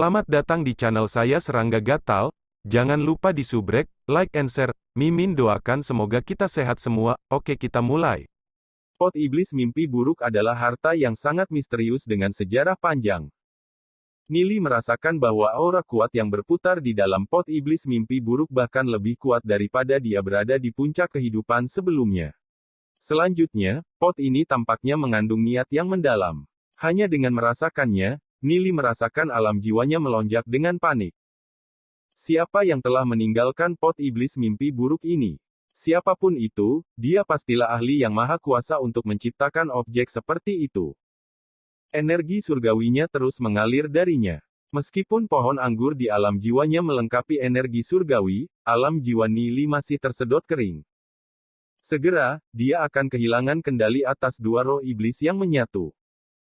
Selamat datang di channel saya Serangga Gatal. Jangan lupa di subrek, like and share. Mimin doakan semoga kita sehat semua. Oke, kita mulai. Pot iblis mimpi buruk adalah harta yang sangat misterius dengan sejarah panjang. Nili merasakan bahwa aura kuat yang berputar di dalam pot iblis mimpi buruk bahkan lebih kuat daripada dia berada di puncak kehidupan sebelumnya. Selanjutnya, pot ini tampaknya mengandung niat yang mendalam. Hanya dengan merasakannya, Nili merasakan alam jiwanya melonjak dengan panik. Siapa yang telah meninggalkan pot iblis mimpi buruk ini? Siapapun itu, dia pastilah ahli yang maha kuasa untuk menciptakan objek seperti itu. Energi surgawinya terus mengalir darinya. Meskipun pohon anggur di alam jiwanya melengkapi energi surgawi, alam jiwa Nili masih tersedot kering. Segera, dia akan kehilangan kendali atas dua roh iblis yang menyatu.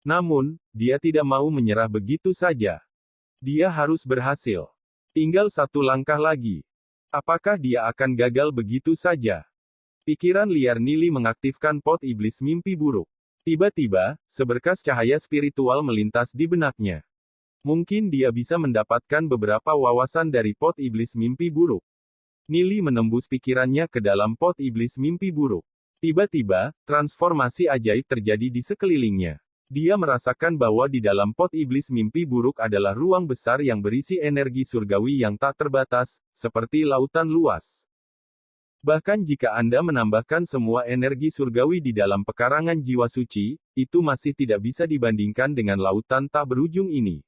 Namun, dia tidak mau menyerah begitu saja. Dia harus berhasil. Tinggal satu langkah lagi. Apakah dia akan gagal begitu saja? Pikiran liar Nili mengaktifkan pot iblis mimpi buruk. Tiba-tiba, seberkas cahaya spiritual melintas di benaknya. Mungkin dia bisa mendapatkan beberapa wawasan dari pot iblis mimpi buruk. Nili menembus pikirannya ke dalam pot iblis mimpi buruk. Tiba-tiba, transformasi ajaib terjadi di sekelilingnya. Dia merasakan bahwa di dalam pot iblis mimpi buruk adalah ruang besar yang berisi energi surgawi yang tak terbatas, seperti lautan luas. Bahkan jika Anda menambahkan semua energi surgawi di dalam pekarangan jiwa suci, itu masih tidak bisa dibandingkan dengan lautan tak berujung ini.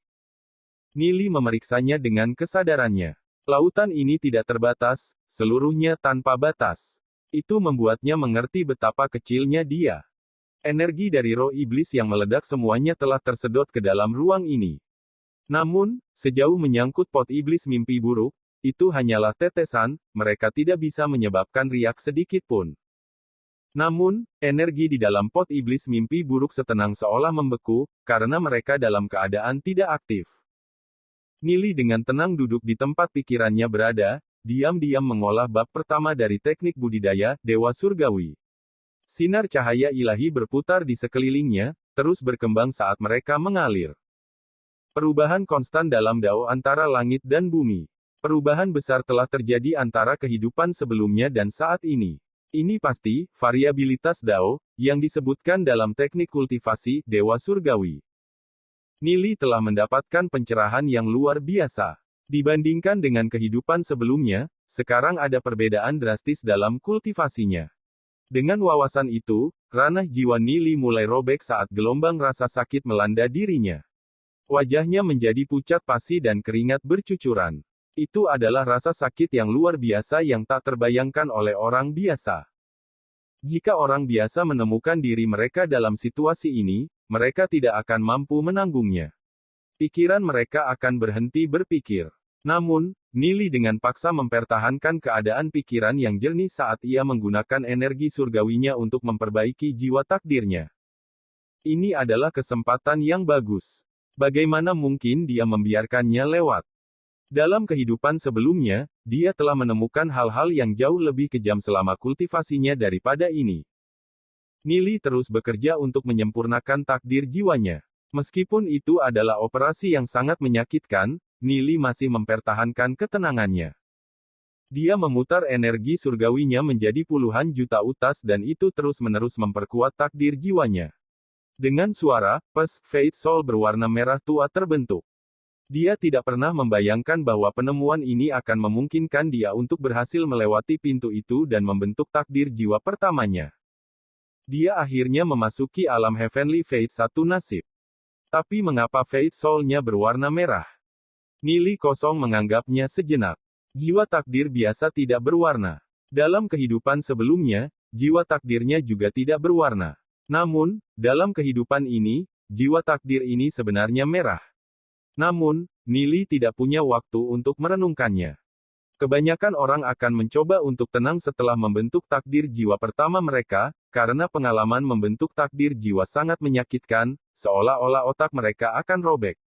Nili memeriksanya dengan kesadarannya. Lautan ini tidak terbatas, seluruhnya tanpa batas. Itu membuatnya mengerti betapa kecilnya dia. Energi dari roh iblis yang meledak semuanya telah tersedot ke dalam ruang ini. Namun, sejauh menyangkut pot iblis mimpi buruk, itu hanyalah tetesan, mereka tidak bisa menyebabkan riak sedikit pun. Namun, energi di dalam pot iblis mimpi buruk setenang seolah membeku, karena mereka dalam keadaan tidak aktif. Nili dengan tenang duduk di tempat pikirannya berada, diam-diam mengolah bab pertama dari teknik budidaya, Dewa Surgawi. Sinar cahaya ilahi berputar di sekelilingnya, terus berkembang saat mereka mengalir. Perubahan konstan dalam Dao antara langit dan bumi. Perubahan besar telah terjadi antara kehidupan sebelumnya dan saat ini. Ini pasti, variabilitas Dao, yang disebutkan dalam teknik kultivasi, Dewa Surgawi. Nili telah mendapatkan pencerahan yang luar biasa. Dibandingkan dengan kehidupan sebelumnya, sekarang ada perbedaan drastis dalam kultivasinya. Dengan wawasan itu, ranah jiwa Nili mulai robek saat gelombang rasa sakit melanda dirinya. Wajahnya menjadi pucat pasi dan keringat bercucuran. Itu adalah rasa sakit yang luar biasa yang tak terbayangkan oleh orang biasa. Jika orang biasa menemukan diri mereka dalam situasi ini, mereka tidak akan mampu menanggungnya. Pikiran mereka akan berhenti berpikir. Namun, Nili dengan paksa mempertahankan keadaan pikiran yang jernih saat ia menggunakan energi surgawinya untuk memperbaiki jiwa takdirnya. Ini adalah kesempatan yang bagus. Bagaimana mungkin dia membiarkannya lewat? Dalam kehidupan sebelumnya, dia telah menemukan hal-hal yang jauh lebih kejam selama kultivasinya daripada ini. Nili terus bekerja untuk menyempurnakan takdir jiwanya. Meskipun itu adalah operasi yang sangat menyakitkan, Nili masih mempertahankan ketenangannya. Dia memutar energi surgawinya menjadi puluhan juta utas dan itu terus-menerus memperkuat takdir jiwanya. Dengan suara, Fate Soul berwarna merah tua terbentuk. Dia tidak pernah membayangkan bahwa penemuan ini akan memungkinkan dia untuk berhasil melewati pintu itu dan membentuk takdir jiwa pertamanya. Dia akhirnya memasuki alam Heavenly Fate satu nasib. Tapi mengapa Fate Soul-nya berwarna merah? Nili kosong menganggapnya sejenak. Jiwa takdir biasa tidak berwarna. Dalam kehidupan sebelumnya, jiwa takdirnya juga tidak berwarna. Namun, dalam kehidupan ini, jiwa takdir ini sebenarnya merah. Namun, Nili tidak punya waktu untuk merenungkannya. Kebanyakan orang akan mencoba untuk tenang setelah membentuk takdir jiwa pertama mereka, karena pengalaman membentuk takdir jiwa sangat menyakitkan, seolah-olah otak mereka akan robek.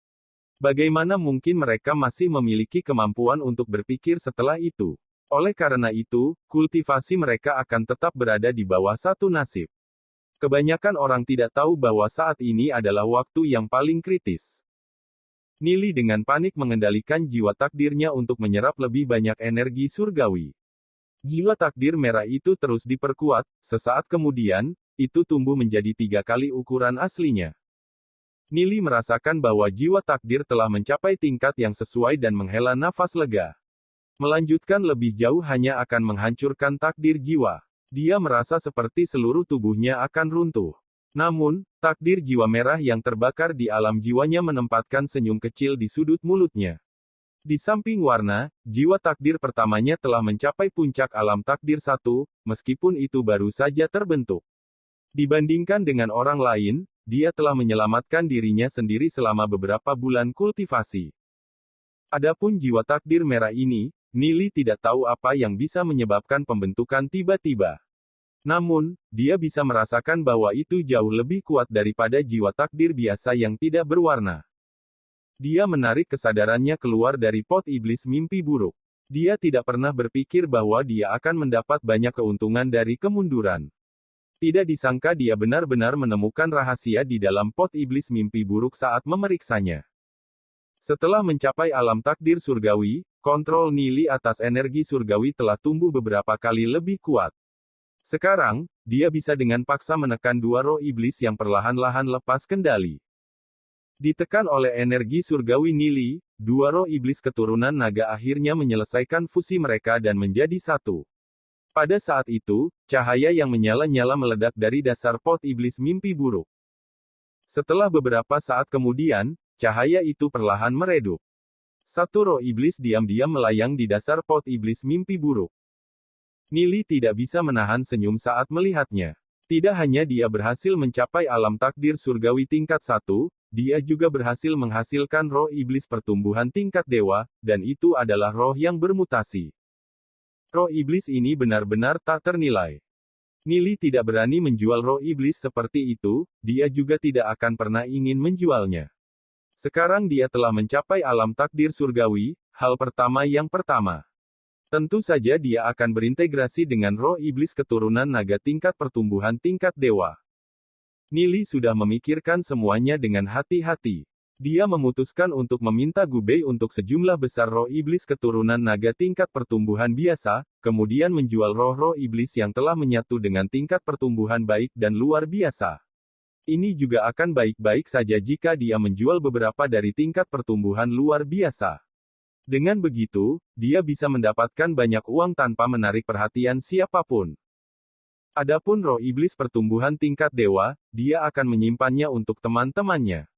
Bagaimana mungkin mereka masih memiliki kemampuan untuk berpikir setelah itu? Oleh karena itu, kultivasi mereka akan tetap berada di bawah satu nasib. Kebanyakan orang tidak tahu bahwa saat ini adalah waktu yang paling kritis. Nili dengan panik mengendalikan jiwa takdirnya untuk menyerap lebih banyak energi surgawi. Jiwa takdir merah itu terus diperkuat, sesaat kemudian, itu tumbuh menjadi 3 kali ukuran aslinya. Nili merasakan bahwa jiwa takdir telah mencapai tingkat yang sesuai dan menghela nafas lega. Melanjutkan lebih jauh hanya akan menghancurkan takdir jiwa. Dia merasa seperti seluruh tubuhnya akan runtuh. Namun, takdir jiwa merah yang terbakar di alam jiwanya menempatkan senyum kecil di sudut mulutnya. Di samping warna, jiwa takdir pertamanya telah mencapai puncak alam takdir 1, meskipun itu baru saja terbentuk. Dibandingkan dengan orang lain, dia telah menyelamatkan dirinya sendiri selama beberapa bulan kultivasi. Adapun jiwa takdir merah ini, Nili tidak tahu apa yang bisa menyebabkan pembentukan tiba-tiba. Namun, dia bisa merasakan bahwa itu jauh lebih kuat daripada jiwa takdir biasa yang tidak berwarna. Dia menarik kesadarannya keluar dari pot iblis mimpi buruk. Dia tidak pernah berpikir bahwa dia akan mendapat banyak keuntungan dari kemunduran. Tidak disangka dia benar-benar menemukan rahasia di dalam pot iblis mimpi buruk saat memeriksanya. Setelah mencapai alam takdir surgawi, kontrol Nili atas energi surgawi telah tumbuh beberapa kali lebih kuat. Sekarang, dia bisa dengan paksa menekan 2 roh iblis yang perlahan-lahan lepas kendali. Ditekan oleh energi surgawi Nili, 2 roh iblis keturunan naga akhirnya menyelesaikan fusi mereka dan menjadi satu. Pada saat itu, cahaya yang menyala-nyala meledak dari dasar pot iblis mimpi buruk. Setelah beberapa saat kemudian, cahaya itu perlahan meredup. Satu roh iblis diam-diam melayang di dasar pot iblis mimpi buruk. Nili tidak bisa menahan senyum saat melihatnya. Tidak hanya dia berhasil mencapai alam takdir surgawi tingkat 1, dia juga berhasil menghasilkan roh iblis pertumbuhan tingkat dewa, dan itu adalah roh yang bermutasi. Roh iblis ini benar-benar tak ternilai. Nili tidak berani menjual roh iblis seperti itu, dia juga tidak akan pernah ingin menjualnya. Sekarang dia telah mencapai alam takdir surgawi, hal pertama yang pertama. Tentu saja dia akan berintegrasi dengan roh iblis keturunan naga tingkat pertumbuhan tingkat dewa. Nili sudah memikirkan semuanya dengan hati-hati. Dia memutuskan untuk meminta Gubei untuk sejumlah besar roh iblis keturunan naga tingkat pertumbuhan biasa, kemudian menjual roh-roh iblis yang telah menyatu dengan tingkat pertumbuhan baik dan luar biasa. Ini juga akan baik-baik saja jika dia menjual beberapa dari tingkat pertumbuhan luar biasa. Dengan begitu, dia bisa mendapatkan banyak uang tanpa menarik perhatian siapapun. Adapun roh iblis pertumbuhan tingkat dewa, dia akan menyimpannya untuk teman-temannya.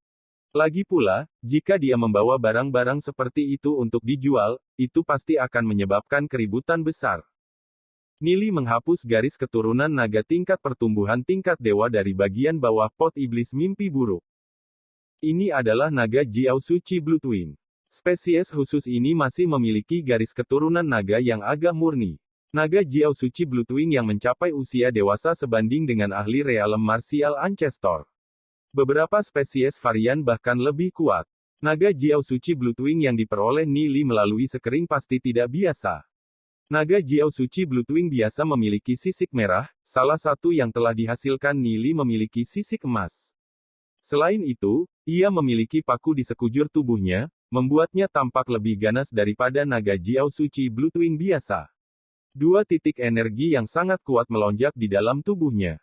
Lagi pula, jika dia membawa barang-barang seperti itu untuk dijual, itu pasti akan menyebabkan keributan besar. Nili menghapus garis keturunan naga tingkat pertumbuhan tingkat dewa dari bagian bawah pot iblis mimpi buruk. Ini adalah naga Jiao Suci Bloodwing. Spesies khusus ini masih memiliki garis keturunan naga yang agak murni. Naga Jiao Suci Bloodwing yang mencapai usia dewasa sebanding dengan ahli realem martial ancestor. Beberapa spesies varian bahkan lebih kuat. Naga Jiao Suci Bloodwing yang diperoleh Nili melalui sekering pasti tidak biasa. Naga Jiao Suci Bloodwing biasa memiliki sisik merah, salah satu yang telah dihasilkan Nili memiliki sisik emas. Selain itu, ia memiliki paku di sekujur tubuhnya, membuatnya tampak lebih ganas daripada naga Jiao Suci Bloodwing biasa. 2 titik energi yang sangat kuat melonjak di dalam tubuhnya.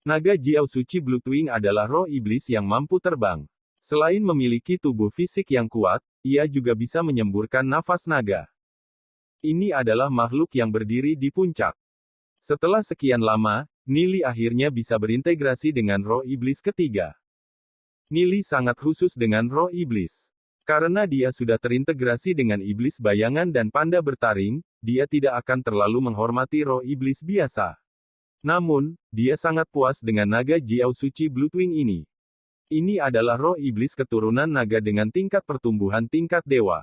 Naga Jiao Suci Bloodwing adalah roh iblis yang mampu terbang. Selain memiliki tubuh fisik yang kuat, ia juga bisa menyemburkan nafas naga. Ini adalah makhluk yang berdiri di puncak. Setelah sekian lama, Nili akhirnya bisa berintegrasi dengan roh iblis ketiga. Nili sangat khusus dengan roh iblis. Karena dia sudah terintegrasi dengan iblis bayangan dan panda bertaring, dia tidak akan terlalu menghormati roh iblis biasa. Namun, dia sangat puas dengan naga Jiao Suci Bloodwing ini. Ini adalah roh iblis keturunan naga dengan tingkat pertumbuhan tingkat dewa.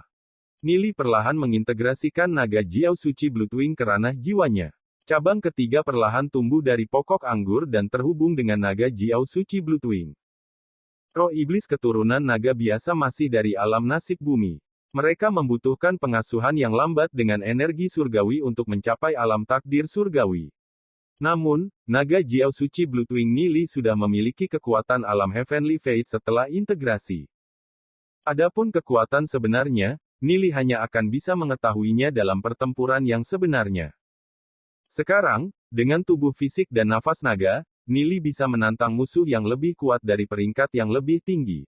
Nili perlahan mengintegrasikan naga Jiao Suci Bloodwing ke ranah jiwanya. Cabang ketiga perlahan tumbuh dari pokok anggur dan terhubung dengan naga Jiao Suci Bloodwing. Roh iblis keturunan naga biasa masih dari alam nasib bumi. Mereka membutuhkan pengasuhan yang lambat dengan energi surgawi untuk mencapai alam takdir surgawi. Namun, naga Jiao Suci Bloodwing Nili sudah memiliki kekuatan alam Heavenly Fate setelah integrasi. Adapun kekuatan sebenarnya, Nili hanya akan bisa mengetahuinya dalam pertempuran yang sebenarnya. Sekarang, dengan tubuh fisik dan nafas naga, Nili bisa menantang musuh yang lebih kuat dari peringkat yang lebih tinggi.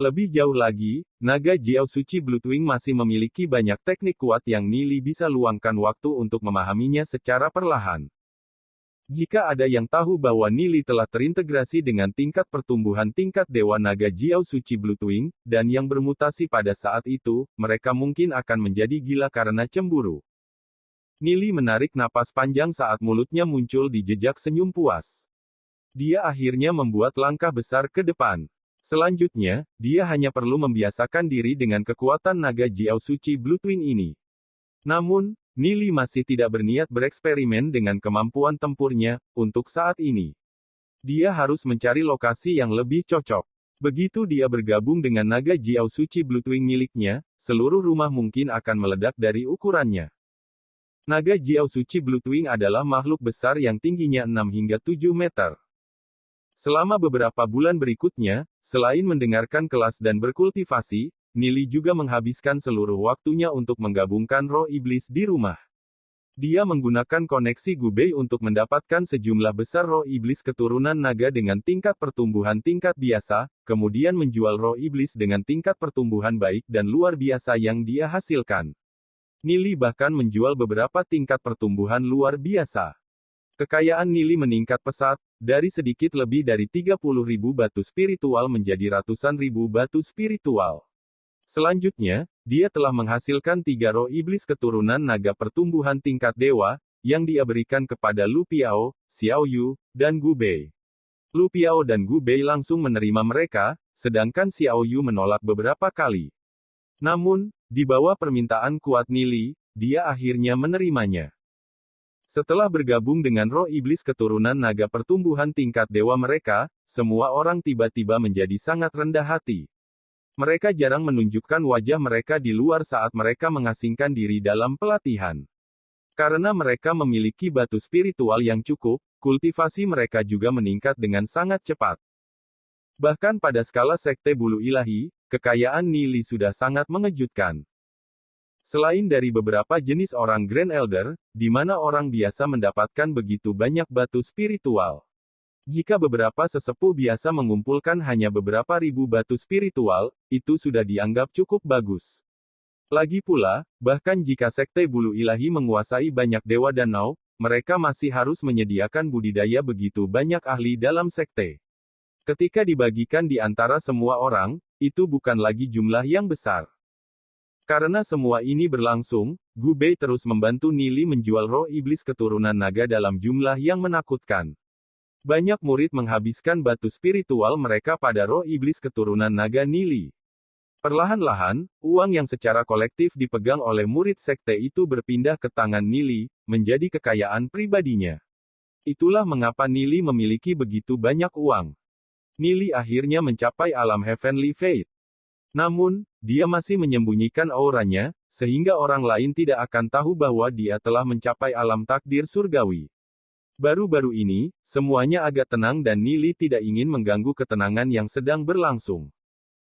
Lebih jauh lagi, naga Jiao Suci Bloodwing masih memiliki banyak teknik kuat yang Nili bisa luangkan waktu untuk memahaminya secara perlahan. Jika ada yang tahu bahwa Nili telah terintegrasi dengan tingkat pertumbuhan tingkat Dewa Naga Jiao Suci Bloodwing, dan yang bermutasi pada saat itu, mereka mungkin akan menjadi gila karena cemburu. Nili menarik napas panjang saat mulutnya muncul di jejak senyum puas. Dia akhirnya membuat langkah besar ke depan. Selanjutnya, dia hanya perlu membiasakan diri dengan kekuatan naga Jiao Suci Bloodwing ini. Namun, Nili masih tidak berniat bereksperimen dengan kemampuan tempurnya, untuk saat ini. Dia harus mencari lokasi yang lebih cocok. Begitu dia bergabung dengan naga Jiao Suci Bloodwing miliknya, seluruh rumah mungkin akan meledak dari ukurannya. Naga Jiao Suci Bloodwing adalah makhluk besar yang tingginya 6 hingga 7 meter. Selama beberapa bulan berikutnya, selain mendengarkan kelas dan berkultivasi, Nili juga menghabiskan seluruh waktunya untuk menggabungkan roh iblis di rumah. Dia menggunakan koneksi Gubei untuk mendapatkan sejumlah besar roh iblis keturunan naga dengan tingkat pertumbuhan tingkat biasa, kemudian menjual roh iblis dengan tingkat pertumbuhan baik dan luar biasa yang dia hasilkan. Nili bahkan menjual beberapa tingkat pertumbuhan luar biasa. Kekayaan Nili meningkat pesat, dari sedikit lebih dari 30.000 batu spiritual menjadi ratusan ribu batu spiritual. Selanjutnya, dia telah menghasilkan 3 roh iblis keturunan naga pertumbuhan tingkat dewa, yang dia berikan kepada Lu Piao, Xiao Yu, dan Gu Bei. Lu Piao dan Gu Bei langsung menerima mereka, sedangkan Xiao Yu menolak beberapa kali. Namun, di bawah permintaan kuat Nili, dia akhirnya menerimanya. Setelah bergabung dengan roh iblis keturunan naga pertumbuhan tingkat dewa mereka, semua orang tiba-tiba menjadi sangat rendah hati. Mereka jarang menunjukkan wajah mereka di luar saat mereka mengasingkan diri dalam pelatihan. Karena mereka memiliki batu spiritual yang cukup, kultivasi mereka juga meningkat dengan sangat cepat. Bahkan pada skala sekte bulu ilahi, kekayaan Nili sudah sangat mengejutkan. Selain dari beberapa jenis orang Grand Elder, di mana orang biasa mendapatkan begitu banyak batu spiritual. Jika beberapa sesepuh biasa mengumpulkan hanya beberapa ribu batu spiritual, itu sudah dianggap cukup bagus. Lagi pula, bahkan jika sekte bulu ilahi menguasai banyak dewa danau, mereka masih harus menyediakan budidaya begitu banyak ahli dalam sekte. Ketika dibagikan di antara semua orang, itu bukan lagi jumlah yang besar. Karena semua ini berlangsung, Gu Bei terus membantu Nili menjual roh iblis keturunan naga dalam jumlah yang menakutkan. Banyak murid menghabiskan batu spiritual mereka pada roh iblis keturunan naga Nili. Perlahan-lahan, uang yang secara kolektif dipegang oleh murid sekte itu berpindah ke tangan Nili, menjadi kekayaan pribadinya. Itulah mengapa Nili memiliki begitu banyak uang. Nili akhirnya mencapai alam Heavenly Fate. Namun, dia masih menyembunyikan auranya, sehingga orang lain tidak akan tahu bahwa dia telah mencapai alam takdir surgawi. Baru-baru ini, semuanya agak tenang dan Nili tidak ingin mengganggu ketenangan yang sedang berlangsung.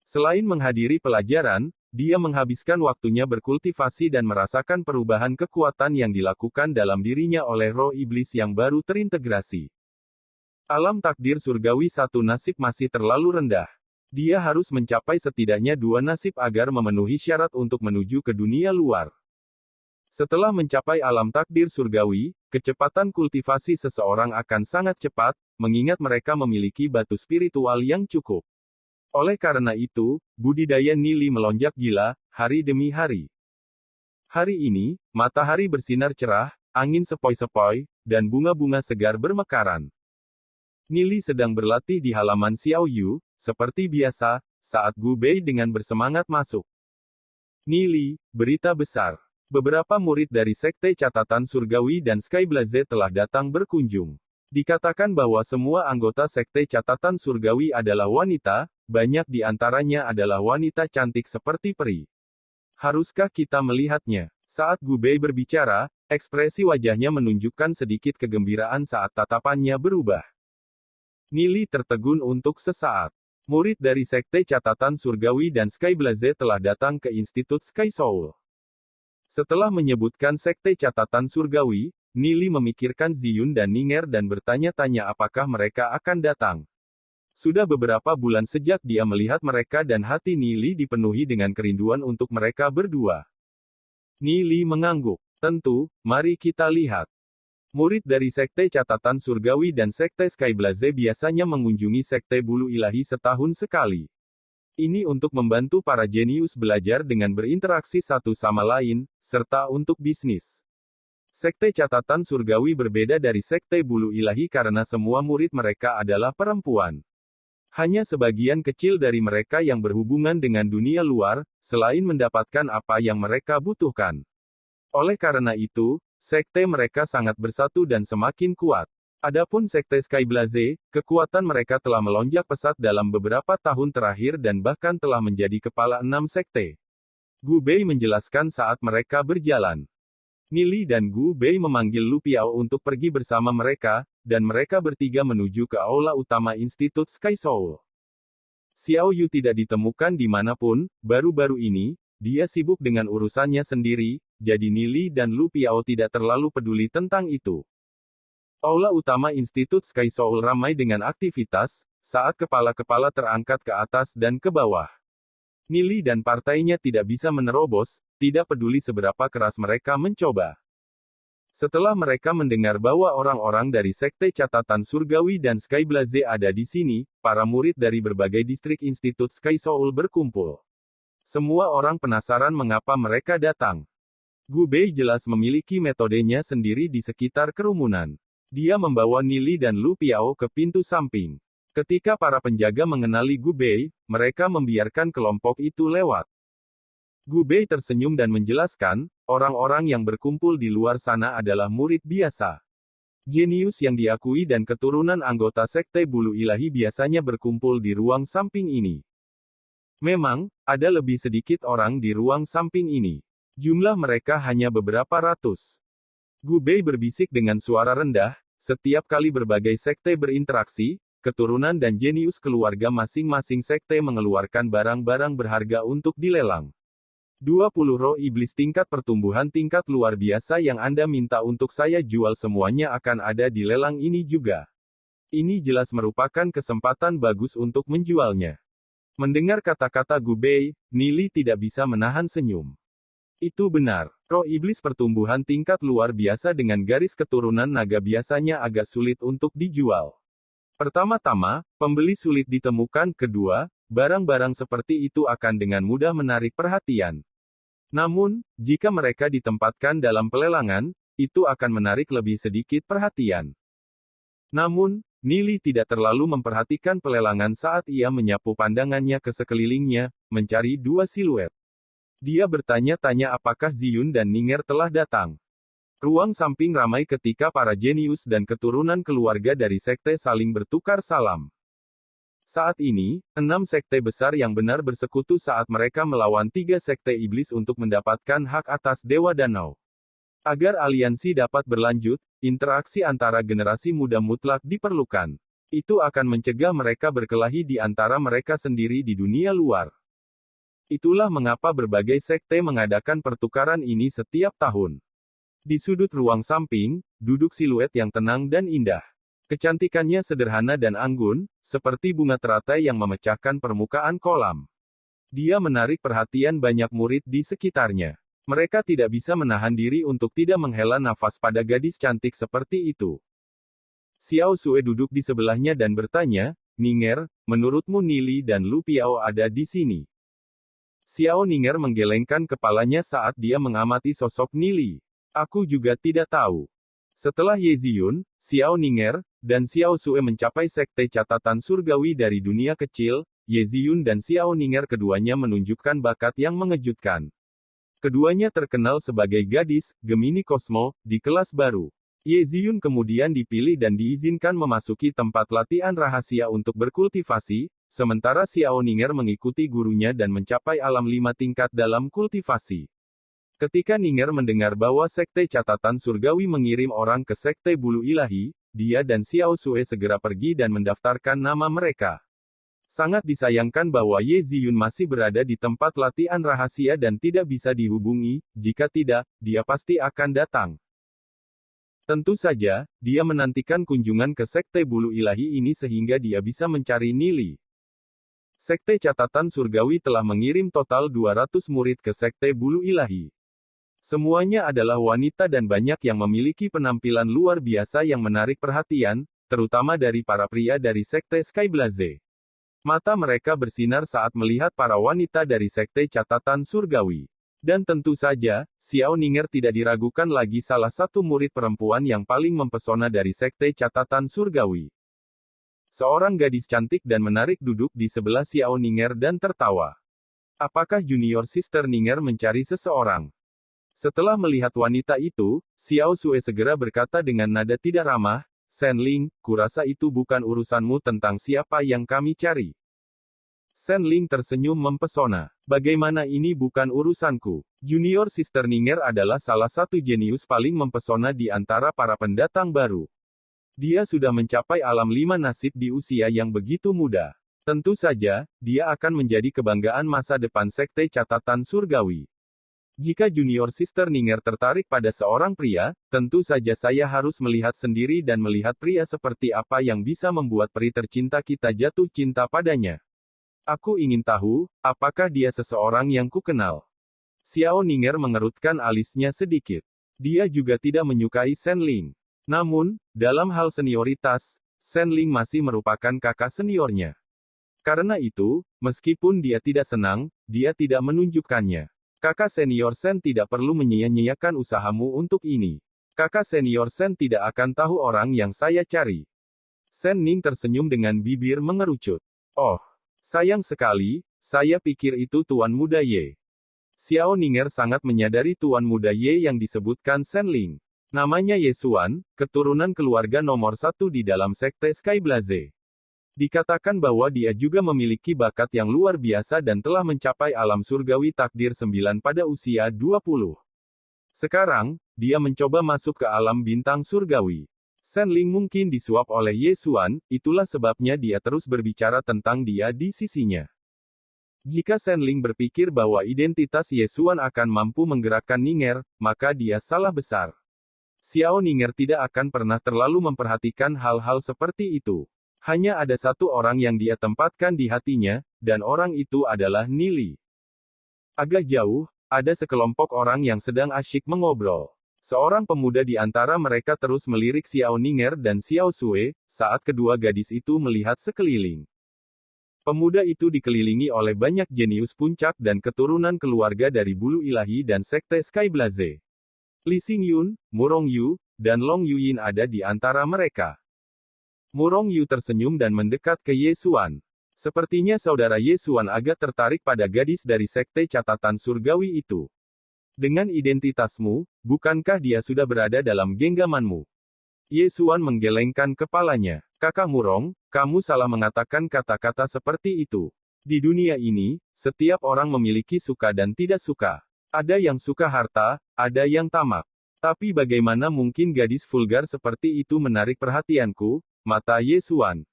Selain menghadiri pelajaran, dia menghabiskan waktunya berkultivasi dan merasakan perubahan kekuatan yang dilakukan dalam dirinya oleh roh iblis yang baru terintegrasi. Alam takdir surgawi satu nasib masih terlalu rendah. Dia harus mencapai setidaknya 2 nasib agar memenuhi syarat untuk menuju ke dunia luar. Setelah mencapai alam takdir surgawi, kecepatan kultivasi seseorang akan sangat cepat, mengingat mereka memiliki batu spiritual yang cukup. Oleh karena itu, budidaya Nili melonjak gila, hari demi hari. Hari ini, matahari bersinar cerah, angin sepoi-sepoi, dan bunga-bunga segar bermekaran. Nili sedang berlatih di halaman Xiao Yu, seperti biasa, saat Gu Bei dengan bersemangat masuk. Nili, berita besar. Beberapa murid dari Sekte Catatan Surgawi dan Skyblaze telah datang berkunjung. Dikatakan bahwa semua anggota Sekte Catatan Surgawi adalah wanita, banyak di antaranya adalah wanita cantik seperti peri. Haruskah kita melihatnya? Saat Gu Bei berbicara, ekspresi wajahnya menunjukkan sedikit kegembiraan saat tatapannya berubah. Nili tertegun untuk sesaat. Murid dari Sekte Catatan Surgawi dan Sky Blaze telah datang ke Institut Sky Soul. Setelah menyebutkan Sekte Catatan Surgawi, Nili memikirkan Ziyun dan Ninger dan bertanya-tanya apakah mereka akan datang. Sudah beberapa bulan sejak dia melihat mereka dan hati Nili dipenuhi dengan kerinduan untuk mereka berdua. Nili mengangguk. Tentu, mari kita lihat. Murid dari Sekte Catatan Surgawi dan Sekte Sky Blaze biasanya mengunjungi Sekte Bulu Ilahi setahun sekali. Ini untuk membantu para jenius belajar dengan berinteraksi satu sama lain, serta untuk bisnis. Sekte Catatan Surgawi berbeda dari Sekte Bulu Ilahi karena semua murid mereka adalah perempuan. Hanya sebagian kecil dari mereka yang berhubungan dengan dunia luar, selain mendapatkan apa yang mereka butuhkan. Oleh karena itu, sekte mereka sangat bersatu dan semakin kuat. Adapun Sekte Sky Blaze, kekuatan mereka telah melonjak pesat dalam beberapa tahun terakhir dan bahkan telah menjadi kepala 6 sekte. Gu Bei menjelaskan saat mereka berjalan. Nili dan Gu Bei memanggil Lu Piao untuk pergi bersama mereka, dan mereka bertiga menuju ke aula utama Institut Sky Soul. Xiao Yu tidak ditemukan dimanapun, baru-baru ini, dia sibuk dengan urusannya sendiri, jadi Nili dan Lu Piao tidak terlalu peduli tentang itu. Aula utama Institut Sky Soul ramai dengan aktivitas, saat kepala-kepala terangkat ke atas dan ke bawah. Nili dan partainya tidak bisa menerobos, tidak peduli seberapa keras mereka mencoba. Setelah mereka mendengar bahwa orang-orang dari Sekte Catatan Surgawi dan Sky Blaze ada di sini, para murid dari berbagai distrik Institut Sky Soul berkumpul. Semua orang penasaran mengapa mereka datang. Gu Bei jelas memiliki metodenya sendiri di sekitar kerumunan. Dia membawa Nili dan Lu Piao ke pintu samping. Ketika para penjaga mengenali Gu Bei, mereka membiarkan kelompok itu lewat. Gu Bei tersenyum dan menjelaskan, orang-orang yang berkumpul di luar sana adalah murid biasa. Jenius yang diakui dan keturunan anggota Sekte Bulu Ilahi biasanya berkumpul di ruang samping ini. Memang, ada lebih sedikit orang di ruang samping ini. Jumlah mereka hanya beberapa ratus. Gu Bei berbisik dengan suara rendah, setiap kali berbagai sekte berinteraksi, keturunan dan jenius keluarga masing-masing sekte mengeluarkan barang-barang berharga untuk dilelang. 20 roh iblis tingkat pertumbuhan tingkat luar biasa yang Anda minta untuk saya jual semuanya akan ada di lelang ini juga. Ini jelas merupakan kesempatan bagus untuk menjualnya. Mendengar kata-kata Gu Bei, Nili tidak bisa menahan senyum. Itu benar, roh iblis pertumbuhan tingkat luar biasa dengan garis keturunan naga biasanya agak sulit untuk dijual. Pertama-tama, pembeli sulit ditemukan, kedua, barang-barang seperti itu akan dengan mudah menarik perhatian. Namun, jika mereka ditempatkan dalam pelelangan, itu akan menarik lebih sedikit perhatian. Namun, Nili tidak terlalu memperhatikan pelelangan saat ia menyapu pandangannya ke sekelilingnya, mencari dua siluet. Dia bertanya-tanya apakah Ziyun dan Ninger telah datang. Ruang samping ramai ketika para jenius dan keturunan keluarga dari sekte saling bertukar salam. Saat ini, 6 sekte besar yang benar bersekutu saat mereka melawan 3 sekte iblis untuk mendapatkan hak atas Dewa Danau. Agar aliansi dapat berlanjut, interaksi antara generasi muda mutlak diperlukan. Itu akan mencegah mereka berkelahi di antara mereka sendiri di dunia luar. Itulah mengapa berbagai sekte mengadakan pertukaran ini setiap tahun. Di sudut ruang samping, duduk siluet yang tenang dan indah. Kecantikannya sederhana dan anggun, seperti bunga teratai yang memecahkan permukaan kolam. Dia menarik perhatian banyak murid di sekitarnya. Mereka tidak bisa menahan diri untuk tidak menghela nafas pada gadis cantik seperti itu. Xiao Sue duduk di sebelahnya dan bertanya, Ninger, menurutmu Nili dan Lu Piao ada di sini? Xiao Ninger menggelengkan kepalanya saat dia mengamati sosok Nili. Aku juga tidak tahu. Setelah Ye Ziyun, Xiao Ninger, dan Xiao Sue mencapai sekte catatan surgawi dari dunia kecil, Ye Ziyun dan Xiao Ninger keduanya menunjukkan bakat yang mengejutkan. Keduanya terkenal sebagai gadis, Gemini Cosmo, di kelas baru. Ye Ziyun kemudian dipilih dan diizinkan memasuki tempat latihan rahasia untuk berkultivasi, sementara Xiao Ninger mengikuti gurunya dan mencapai alam 5 tingkat dalam kultivasi. Ketika Ninger mendengar bahwa sekte catatan surgawi mengirim orang ke sekte bulu ilahi, dia dan Xiao Sue segera pergi dan mendaftarkan nama mereka. Sangat disayangkan bahwa Ye Ziyun masih berada di tempat latihan rahasia dan tidak bisa dihubungi, jika tidak, dia pasti akan datang. Tentu saja, dia menantikan kunjungan ke Sekte Bulu Ilahi ini sehingga dia bisa mencari Nili. Sekte Catatan Surgawi telah mengirim total 200 murid ke Sekte Bulu Ilahi. Semuanya adalah wanita dan banyak yang memiliki penampilan luar biasa yang menarik perhatian, terutama dari para pria dari Sekte Skyblaze. Mata mereka bersinar saat melihat para wanita dari Sekte Catatan Surgawi. Dan tentu saja, Xiao Ninger tidak diragukan lagi salah satu murid perempuan yang paling mempesona dari Sekte Catatan Surgawi. Seorang gadis cantik dan menarik duduk di sebelah Xiao Ninger dan tertawa. Apakah Junior Sister Ninger mencari seseorang? Setelah melihat wanita itu, Xiao Sue segera berkata dengan nada tidak ramah, Shen Ling, kurasa itu bukan urusanmu tentang siapa yang kami cari. Shen Ling tersenyum mempesona. Bagaimana ini bukan urusanku? Junior Sister Ninger adalah salah satu jenius paling mempesona di antara para pendatang baru. Dia sudah mencapai alam 5 nasib di usia yang begitu muda. Tentu saja, dia akan menjadi kebanggaan masa depan Sekte Catatan Surgawi. Jika Junior Sister Ninger tertarik pada seorang pria, tentu saja saya harus melihat sendiri dan melihat pria seperti apa yang bisa membuat peri tercinta kita jatuh cinta padanya. Aku ingin tahu, apakah dia seseorang yang kukenal? Xiao Ninger mengerutkan alisnya sedikit. Dia juga tidak menyukai Shen Ling. Namun, dalam hal senioritas, Shen Ling masih merupakan kakak seniornya. Karena itu, meskipun dia tidak senang, dia tidak menunjukkannya. Kakak senior Shen tidak perlu menyia-nyiakan usahamu untuk ini. Kakak senior Shen tidak akan tahu orang yang saya cari. Shen Ning tersenyum dengan bibir mengerucut. Oh, sayang sekali, saya pikir itu Tuan Muda Ye. Xiao Ninger sangat menyadari Tuan Muda Ye yang disebutkan Shen Ling. Namanya Ye Xuan, keturunan keluarga nomor 1 di dalam Sekte Skyblaze. Dikatakan bahwa dia juga memiliki bakat yang luar biasa dan telah mencapai alam surgawi takdir 9 pada usia 20. Sekarang, dia mencoba masuk ke alam bintang surgawi. Shen Ling mungkin disuap oleh Ye Xuan, itulah sebabnya dia terus berbicara tentang dia di sisinya. Jika Shen Ling berpikir bahwa identitas Ye Xuan akan mampu menggerakkan Ninger, maka dia salah besar. Xiao Ninger tidak akan pernah terlalu memperhatikan hal-hal seperti itu. Hanya ada satu orang yang dia tempatkan di hatinya, dan orang itu adalah Nili. Agak jauh, ada sekelompok orang yang sedang asyik mengobrol. Seorang pemuda di antara mereka terus melirik Xiao Ninger dan Xiao Sue, saat kedua gadis itu melihat sekeliling. Pemuda itu dikelilingi oleh banyak jenius puncak dan keturunan keluarga dari Bulu Ilahi dan Sekte Skyblaze. Li Xingyun, Murong Yu, dan Long Yuyin ada di antara mereka. Murong Yu tersenyum dan mendekat ke Ye Xuan. Sepertinya saudara Ye Xuan agak tertarik pada gadis dari Sekte Catatan Surgawi itu. Dengan identitasmu, bukankah dia sudah berada dalam genggamanmu? Ye Xuan menggelengkan kepalanya. Kakak Murong, kamu salah mengatakan kata-kata seperti itu. Di dunia ini, setiap orang memiliki suka dan tidak suka. Ada yang suka harta, ada yang tamak. Tapi bagaimana mungkin gadis vulgar seperti itu menarik perhatianku? Mata Ye Xuan.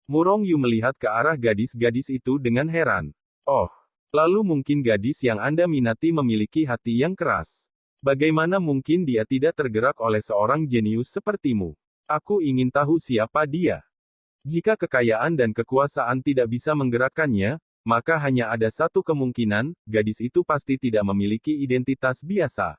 Murong Yu melihat ke arah gadis-gadis itu dengan heran. Oh, lalu mungkin gadis yang Anda minati memiliki hati yang keras. Bagaimana mungkin dia tidak tergerak oleh seorang jenius sepertimu? Aku ingin tahu siapa dia. Jika kekayaan dan kekuasaan tidak bisa menggerakkannya, maka hanya ada satu kemungkinan, gadis itu pasti tidak memiliki identitas biasa.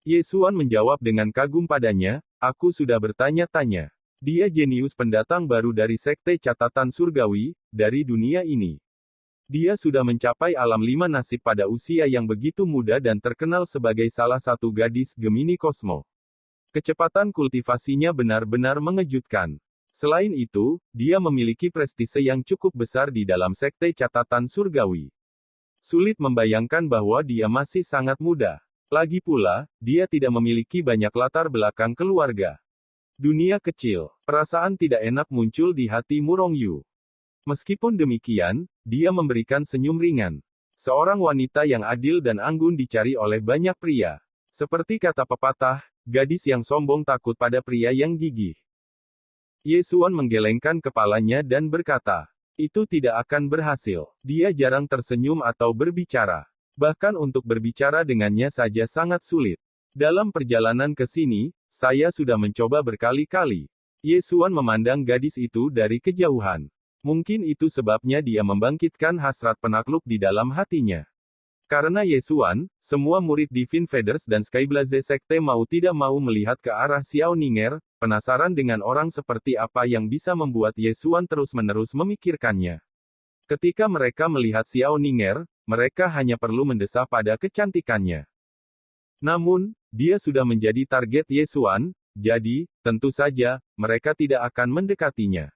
Ye Xuan menjawab dengan kagum padanya, aku sudah bertanya-tanya. Dia jenius pendatang baru dari Sekte Catatan Surgawi, dari dunia ini. Dia sudah mencapai alam 5 nasib pada usia yang begitu muda dan terkenal sebagai salah satu gadis Gemini Cosmo. Kecepatan kultivasinya benar-benar mengejutkan. Selain itu, dia memiliki prestise yang cukup besar di dalam Sekte Catatan Surgawi. Sulit membayangkan bahwa dia masih sangat muda. Lagi pula, dia tidak memiliki banyak latar belakang keluarga. Dunia kecil. Perasaan tidak enak muncul di hati Murong Yu. Meskipun demikian, dia memberikan senyum ringan. Seorang wanita yang adil dan anggun dicari oleh banyak pria. Seperti kata pepatah, gadis yang sombong takut pada pria yang gigih. Ye Xuan menggelengkan kepalanya dan berkata, Itu tidak akan berhasil. Dia jarang tersenyum atau berbicara. Bahkan untuk berbicara dengannya saja sangat sulit. Dalam perjalanan ke sini, saya sudah mencoba berkali-kali. Ye Xuan memandang gadis itu dari kejauhan. Mungkin itu sebabnya dia membangkitkan hasrat penakluk di dalam hatinya. Karena Ye Xuan, semua murid Divine Feathers dan Skyblaze Sekte mau tidak mau melihat ke arah Xiao Ninger, penasaran dengan orang seperti apa yang bisa membuat Ye Xuan terus-menerus memikirkannya. Ketika mereka melihat Xiao Ninger, mereka hanya perlu mendesah pada kecantikannya. Namun, dia sudah menjadi target Ye Xuan, jadi, tentu saja, mereka tidak akan mendekatinya.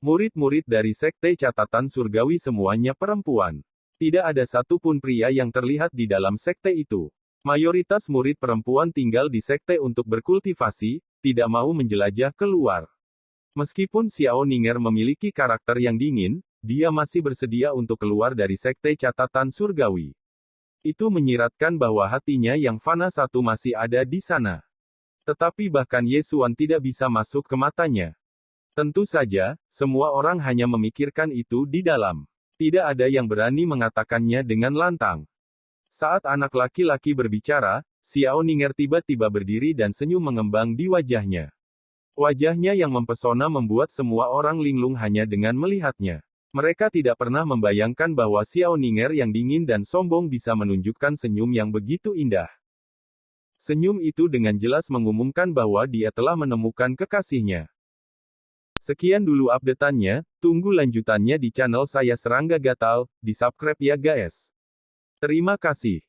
Murid-murid dari Sekte Catatan Surgawi semuanya perempuan. Tidak ada satupun pria yang terlihat di dalam sekte itu. Mayoritas murid perempuan tinggal di sekte untuk berkultivasi, tidak mau menjelajah keluar. Meskipun Xiao Ninger memiliki karakter yang dingin, dia masih bersedia untuk keluar dari Sekte Catatan Surgawi. Itu menyiratkan bahwa hatinya yang fana satu masih ada di sana. Tetapi bahkan Ye Xuan tidak bisa masuk ke matanya. Tentu saja, semua orang hanya memikirkan itu di dalam. Tidak ada yang berani mengatakannya dengan lantang. Saat anak laki-laki berbicara, Xiao Ninger tiba-tiba berdiri dan senyum mengembang di wajahnya. Wajahnya yang mempesona membuat semua orang linglung hanya dengan melihatnya. Mereka tidak pernah membayangkan bahwa Xiao Ninger yang dingin dan sombong bisa menunjukkan senyum yang begitu indah. Senyum itu dengan jelas mengumumkan bahwa dia telah menemukan kekasihnya. Sekian dulu update-annya, tunggu lanjutannya di channel saya Serangga Gatal, di subscribe ya guys. Terima kasih.